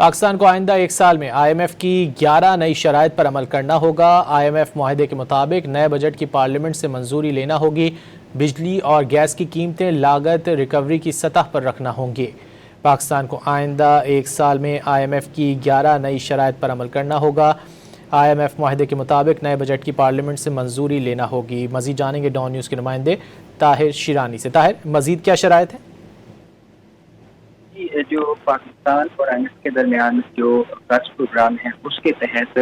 پاکستان کو آئندہ ایک سال میں آئی ایم ایف کی 11 نئی شرائط پر عمل کرنا ہوگا۔ آئی ایم ایف معاہدے کے مطابق نئے بجٹ کی پارلیمنٹ سے منظوری لینا ہوگی۔ بجلی اور گیس کی قیمتیں لاگت ریکوری کی سطح پر رکھنا ہوں گی۔ پاکستان کو آئندہ ایک سال میں آئی ایم ایف کی 11 نئی شرائط پر عمل کرنا ہوگا۔ آئی ایم ایف معاہدے کے مطابق نئے بجٹ کی پارلیمنٹ سے منظوری لینا ہوگی۔ مزید جانیں گے ڈان نیوز کے نمائندے طاہر شیرانی سے۔ طاہر، مزید کیا شرائط ہیں؟ جو پاکستان اور آئی ایم ایف کے درمیان جو قرض پروگرام ہے اس کے تحت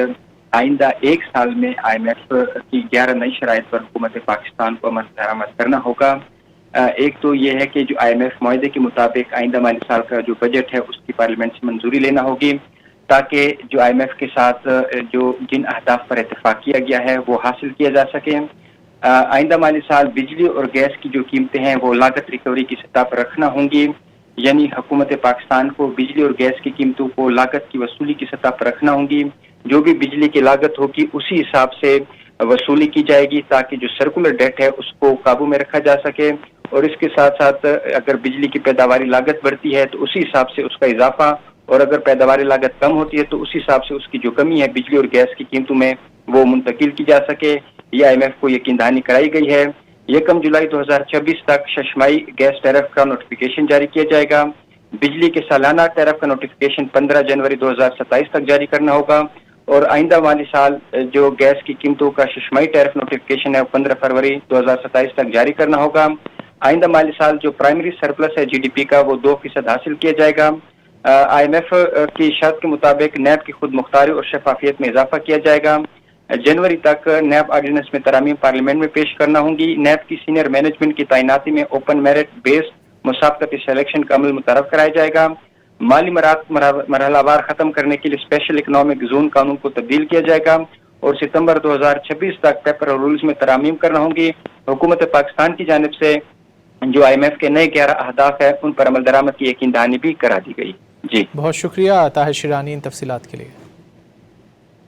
آئندہ ایک سال میں آئی ایم ایف کی 11 نئی شرائط پر حکومت پاکستان کو عمل درآمد کرنا ہوگا۔ ایک تو یہ ہے کہ جو آئی ایم ایف معاہدے کے مطابق آئندہ مالی سال کا جو بجٹ ہے اس کی پارلیمنٹ سے منظوری لینا ہوگی تاکہ جو آئی ایم ایف کے ساتھ جن اہداف پر اتفاق کیا گیا ہے وہ حاصل کیا جا سکے۔ آئندہ مالی سال بجلی اور گیس کی جو قیمتیں ہیں وہ لاگت ریکوری کی سطح پر رکھنا ہوں گی، یعنی حکومت پاکستان کو بجلی اور گیس کی قیمتوں کو لاگت کی وصولی کی سطح پر رکھنا ہوں گی۔ جو بھی بجلی کی لاگت ہوگی اسی حساب سے وصولی کی جائے گی تاکہ جو سرکولر ڈیٹ ہے اس کو قابو میں رکھا جا سکے، اور اس کے ساتھ ساتھ اگر بجلی کی پیداواری لاگت بڑھتی ہے تو اسی حساب سے اس کا اضافہ، اور اگر پیداواری لاگت کم ہوتی ہے تو اسی حساب سے اس کی جو کمی ہے بجلی اور گیس کی قیمتوں میں وہ منتقل کی جا سکے۔ یہ آئی ایم ایف کو یقین دہانی کرائی گئی ہے۔ 1 جولائی 2026 تک ششمائی گیس ٹیرف کا نوٹیفیکیشن جاری کیا جائے گا۔ بجلی کے سالانہ ٹیرف کا نوٹیفیکیشن 15 جنوری 2027 تک جاری کرنا ہوگا، اور آئندہ مالی سال جو گیس کی قیمتوں کا ششمائی ٹیرف نوٹیفیکیشن ہے 15 فروری 2027 تک جاری کرنا ہوگا۔ آئندہ مالی سال جو پرائمری سرپلس ہے جی ڈی پی کا وہ 2% حاصل کیا جائے گا۔ آئی ایم ایف کی شرط کے مطابق نیب کی خود مختاری اور شفافیت میں اضافہ کیا جائے گا۔ جنوری تک نیب آرڈیننس میں ترامیم پارلیمنٹ میں پیش کرنا ہوں گی۔ نیب کی سینئر مینجمنٹ کی تعیناتی میں اوپن میرٹ بیسڈ مسابقتی سلیکشن کا عمل متعارف کرایا جائے گا۔ مالی مرحلہ وار ختم کرنے کے لیے اسپیشل اکنامک زون قانون کو تبدیل کیا جائے گا، اور ستمبر 2026 تک پیپر اور رولز میں ترامیم کرنا ہوں گی۔ حکومت پاکستان کی جانب سے جو آئی ایم ایف کے نئے 11 اہداف ہیں ان پر عمل درآمد کی یقین دہانی بھی کرا دی گئی۔ جی بہت شکریہ طاہر شیرانی ان تفصیلات کے لیے۔